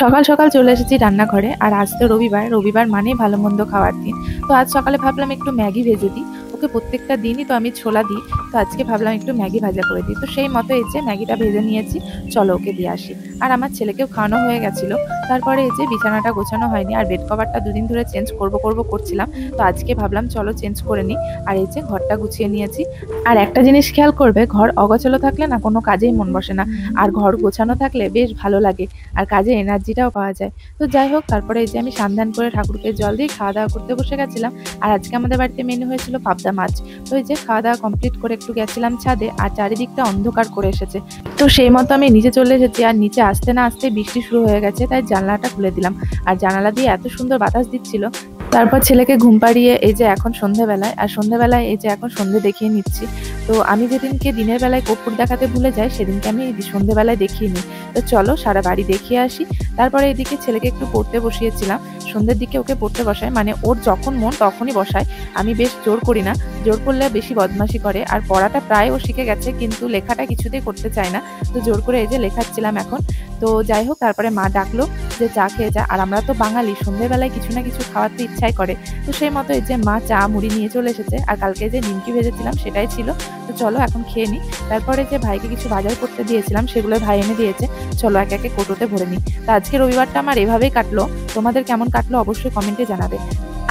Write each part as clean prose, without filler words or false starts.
সকাল সকাল চলে এসেছি রান্নাঘরে। আর আজ তো রবিবার, রবিবার মানেই ভালো মন্দ খাওয়ার দিন। তো আজ সকালে ভাবলাম একটু ম্যাগি ভেজে দিই। ওকে প্রত্যেকটা দিনই তো আমি ছোলা দিই, তো আজকে ভাবলাম একটু ম্যাগি ভাজা করে দিই। তো সেই মতো এই যে ম্যাগিটা ভেজে নিয়েছি, চলো ওকে দিয়ে আসি। আর আমার ছেলেকেও খাওয়ানো হয়ে গেছিলো। তারপরে এই যে বিছানাটা গোছানো হয়নি, আর বেড কভারটা দুদিন ধরে চেঞ্জ করব করছিলাম। তো আজকে ভাবলাম চলো চেঞ্জ করে নিই। আর এই যে ঘরটা গুছিয়ে নিয়েছি। আর একটা জিনিস খেয়াল করবে, ঘর অগোছালো থাকলে না কোনো কাজেই মন বসে না, আর ঘর গোছানো থাকলে বেশ ভালো লাগে, আর কাজে এনার্জিটাও পাওয়া যায়। তো যাই হোক, তারপরে এই যে আমি স্নান করে ঠাকুরকে জল দিয়ে খাওয়া দাওয়া করতে বসে গেছিলাম। আর আজকে আমাদের বাড়িতে মেনু হয়েছিল পাবদা মাছ। তো এই যে খাওয়া দাওয়া কমপ্লিট করে একটু গেছিলাম ছাদে, আর চারিদিকটা অন্ধকার করে এসেছে। তো সেই মতো আমি নিচে চলে এসেছি, আর নিচে আসতে না আসতে বৃষ্টি শুরু হয়ে গেছে, তাই জানলাটা খুলে দিলাম। আর জানালা দিয়ে এত সুন্দর বাতাস দিচ্ছিল। তারপর ছেলেকে ঘুম পাড়িয়ে এই যে এখন সন্ধেবেলায়, আর সন্ধেবেলায় এই যে এখন সন্ধে দেখিয়ে নিচ্ছি। তো আমি যেদিনকে দিনের বেলায় কর্পূর দেখাতে ভুলে যাই, সেদিনকে আমি সন্ধেবেলায় দেখিয়ে নিই। তো চলো সারা বাড়ি দেখিয়ে আসি। তারপরে এদিকে ছেলেকে একটু পড়তে বসিয়েছিলাম। সন্ধ্যের দিকে ওকে পড়তে বসায়, মানে ওর যখন মন তখনই বসায়। আমি বেশ জোর করি না, জোর করলে বেশি বদমাশি করে। আর পড়াটা প্রায় ও শিখে গেছে, কিন্তু লেখাটা কিছুতেই করতে চায় না। তো জোর করে এই যে লেখাচ্ছিলাম এখন। তো যাই হোক, তারপরে মা ডাকলো যে চা খেয়ে যা। আর আমরা তো বাঙালি, সন্ধ্যেবেলায় কিছু না কিছু খাওয়ার তো ইচ্ছাই করে। তো সেই মতো এই যে মা চা মুড়ি নিয়ে চলে এসেছে, আর কালকে যে নিমকি ভেজেছিলাম সেটাই ছিল। তো চলো এখন খেয়ে নিই। তারপরে যে ভাইকে কিছু বাজার করতে দিয়েছিলাম, সেগুলো ভাই এনে দিয়েছে। চলো একে একে কোটোতে ভরে নিই। তো আজকে রবিবারটা আমার এভাবেই কাটলো। তোমাদের কেমন কাটলো অবশ্যই কমেন্টে জানাবে।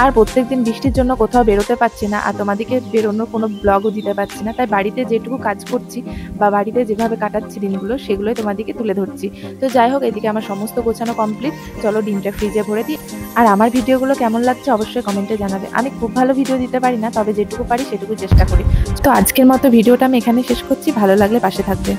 আর প্রত্যেকদিন বৃষ্টির জন্য কোথাও বেরোতে পারছি না, আর তোমাদেরকে বেরোনোর কোনো ব্লগও দিতে পারছি না। তাই বাড়িতে যেটুকু কাজ করছি বা বাড়িতে যেভাবে কাটাচ্ছি দিনগুলো, সেগুলোই তোমাদেরকে তুলে ধরছি। তো যাই হোক, এদিকে আমার সমস্ত গোছানো কমপ্লিট। চলো ডিমটা ফ্রিজে ভরে দিই। আর আমার ভিডিওগুলো কেমন লাগছে অবশ্যই কমেন্টে জানাবে। আমি খুব ভালো ভিডিও দিতে পারি না, তবে যেটুকু পারি সেটুকু চেষ্টা করি। তো আজকের মতো ভিডিওটা আমি এখানে শেষ করছি। ভালো লাগলে পাশে থাকবে।